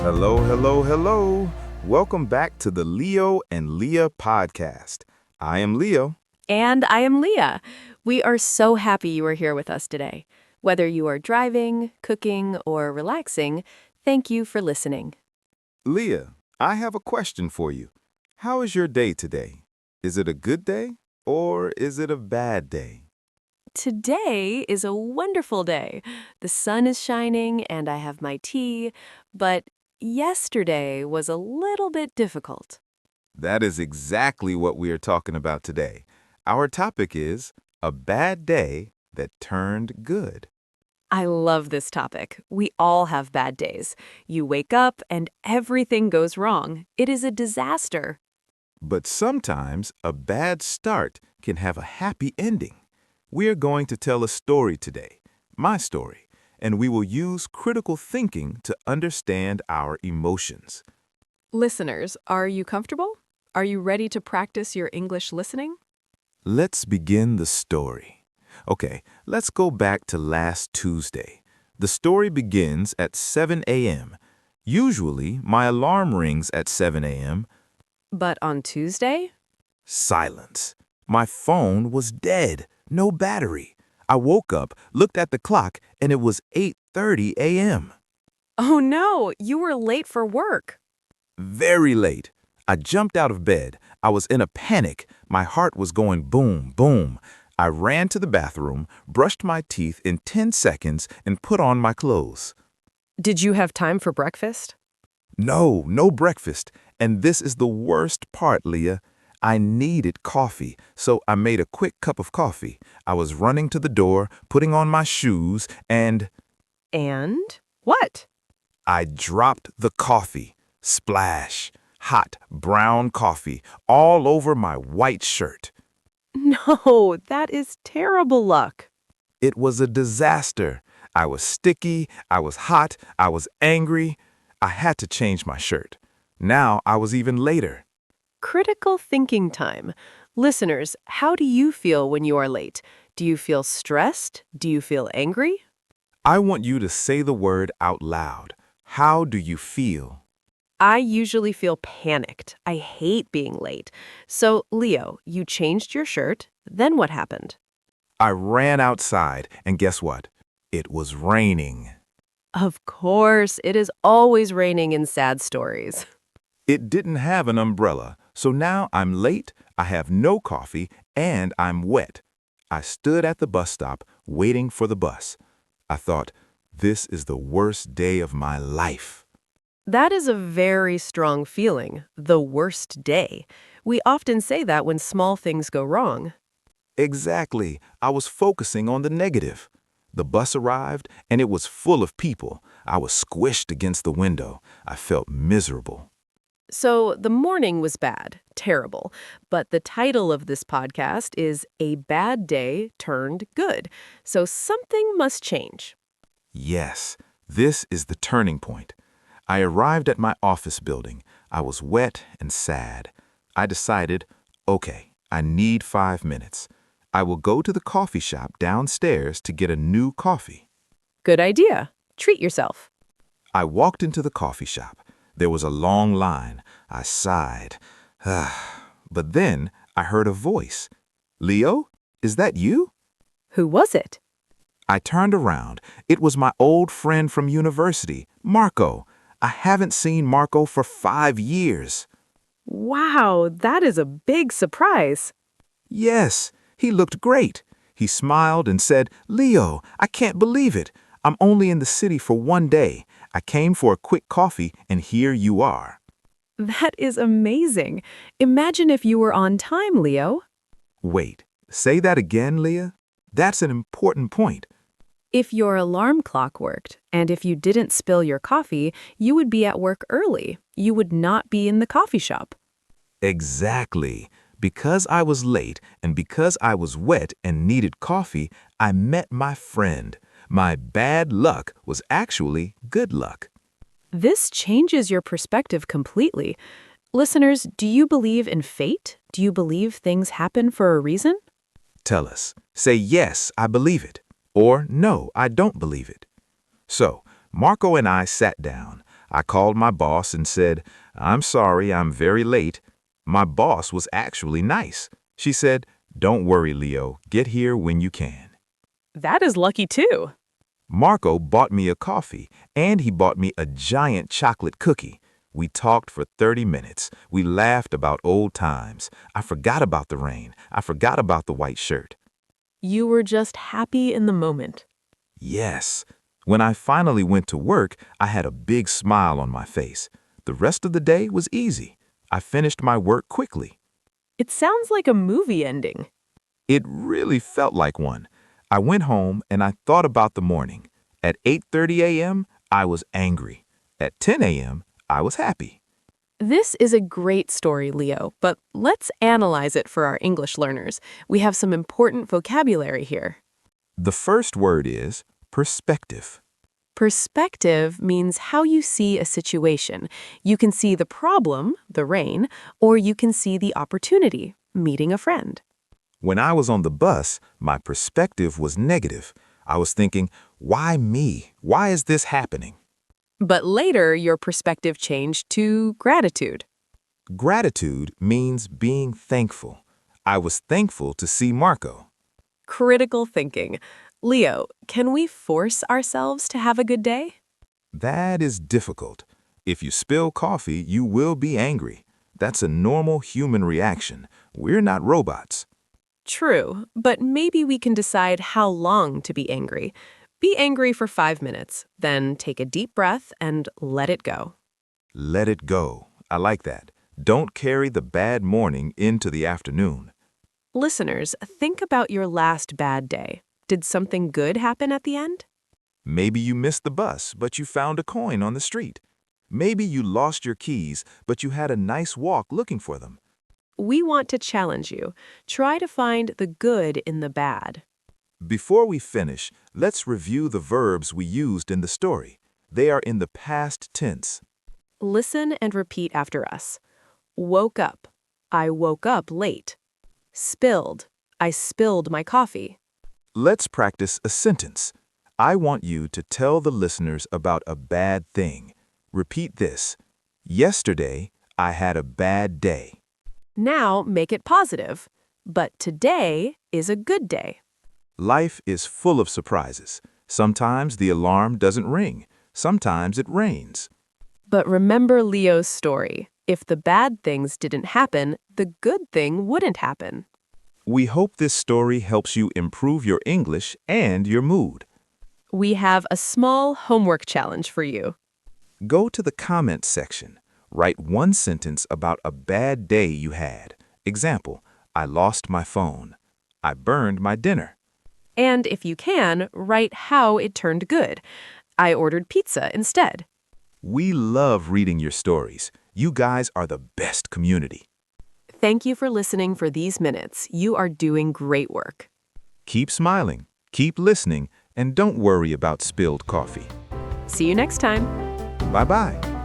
Hello, hello, hello. Welcome back to the Lio and Lia Podcast. I am Leo. And I am Leah. We are so happy you are here with us today. Whether you are driving, cooking, or relaxing, thank you for listening. Lia, I have a question for you. How is your day today? Is it a good day or is it a bad day? Today is a wonderful day. The sun is shining and I have my tea, but yesterday was a little bit difficult. That is exactly what we are talking about today. Our topic is a bad day that turned good. I love this topic. We all have bad days. You wake up and everything goes wrong. It is a disaster. But sometimes a bad start can have a happy ending. We are going to tell a story today, my story, and we will use critical thinking to understand our emotions. Listeners, are you comfortable? Are you ready to practice your English listening? Let's begin the story. Okay, let's go back to last Tuesday. The story begins at 7 a.m. Usually, my alarm rings at 7 a.m. But on Tuesday? Silence. My phone was dead. No battery. I woke up, looked at the clock, and it was 8:30 a.m. Oh no, you were late for work. Very late. I jumped out of bed. I was in a panic. My heart was going boom, boom. I ran to the bathroom, brushed my teeth in 10 seconds, and put on my clothes. Did you have time for breakfast? No breakfast. And this is the worst part, Leah. I needed coffee, so I made a quick cup of coffee. I was running to the door, putting on my shoes, and And? What? I dropped the coffee. Splash. Hot, brown coffee all over my white shirt. No, that is terrible luck. It was a disaster. I was sticky, I was hot, I was angry. I had to change my shirt. Now I was even later. Critical thinking time. Listeners, how do you feel when you are late? Do you feel stressed? Do you feel angry? I want you to say the word out loud. How do you feel? I usually feel panicked. I hate being late. So, Leo, you changed your shirt. Then what happened? I ran outside, and guess what? It was raining. Of course, it is always raining in sad stories. It didn't have an umbrella, so now I'm late, I have no coffee, and I'm wet. I stood at the bus stop, waiting for the bus. I thought, this is the worst day of my life. That is a very strong feeling, the worst day. We often say that when small things go wrong. Exactly. I was focusing on the negative. The bus arrived, and it was full of people. I was squished against the window. I felt miserable. So the morning was bad, terrible, but the title of this podcast is A Bad Day Turned Good. So something must change. Yes, this is the turning point. I arrived at my office building. I was wet and sad. I decided, okay, I need 5 minutes. I will go to the coffee shop downstairs to get a new coffee. Good idea. Treat yourself. I walked into the coffee shop. There was a long line. I sighed. But then I heard a voice. Leo, is that you? Who was it? I turned around. It was my old friend from university, Marco. I haven't seen Marco for 5 years. Wow, that is a big surprise. Yes, he looked great. He smiled and said, Leo, I can't believe it. I'm only in the city for 1 day. I came for a quick coffee, and here you are. That is amazing. Imagine if you were on time, Leo. Wait, say that again, Leah? That's an important point. If your alarm clock worked, and if you didn't spill your coffee, you would be at work early. You would not be in the coffee shop. Exactly. Because I was late and because I was wet and needed coffee, I met my friend. My bad luck was actually good luck. This changes your perspective completely. Listeners, do you believe in fate? Do you believe things happen for a reason? Tell us. Say yes, I believe it. Or no, I don't believe it. So, Marco and I sat down. I called my boss and said, "I'm sorry, I'm very late." My boss was actually nice. She said, "Don't worry, Leo, get here when you can." That is lucky too. Marco bought me a coffee, and he bought me a giant chocolate cookie. We talked for 30 minutes. We laughed about old times. I forgot about the rain. I forgot about the white shirt. You were just happy in the moment. Yes. When I finally went to work, I had a big smile on my face. The rest of the day was easy. I finished my work quickly. It sounds like a movie ending. It really felt like one. I went home and I thought about the morning. At 8:30 a.m., I was angry. At 10 a.m., I was happy. This is a great story, Leo, but let's analyze it for our English learners. We have some important vocabulary here. The first word is perspective. Perspective means how you see a situation. You can see the problem, the rain, or you can see the opportunity, meeting a friend. When I was on the bus, my perspective was negative. I was thinking, why me? Why is this happening? But later, your perspective changed to gratitude. Gratitude means being thankful. I was thankful to see Marco. Critical thinking. Leo, can we force ourselves to have a good day? That is difficult. If you spill coffee, you will be angry. That's a normal human reaction. We're not robots. True, but maybe we can decide how long to be angry. Be angry for 5 minutes, then take a deep breath and let it go. Let it go. I like that. Don't carry the bad morning into the afternoon. Listeners, think about your last bad day. Did something good happen at the end? Maybe you missed the bus, but you found a coin on the street. Maybe you lost your keys, but you had a nice walk looking for them. We want to challenge you. Try to find the good in the bad. Before we finish, let's review the verbs we used in the story. They are in the past tense. Listen and repeat after us. Woke up. I woke up late. Spilled. I spilled my coffee. Let's practice a sentence. I want you to tell the listeners about a bad thing. Repeat this. Yesterday, I had a bad day. Now make it positive. But today is a good day. Life is full of surprises. Sometimes the alarm doesn't ring. Sometimes it rains. But remember Leo's story. If the bad things didn't happen, the good thing wouldn't happen. We hope this story helps you improve your English and your mood. We have a small homework challenge for you. Go to the comments section. Write one sentence about a bad day you had. Example, I lost my phone. I burned my dinner. And if you can, write how it turned good. I ordered pizza instead. We love reading your stories. You guys are the best community. Thank you for listening for these minutes. You are doing great work. Keep smiling, keep listening, and don't worry about spilled coffee. See you next time. Bye-bye.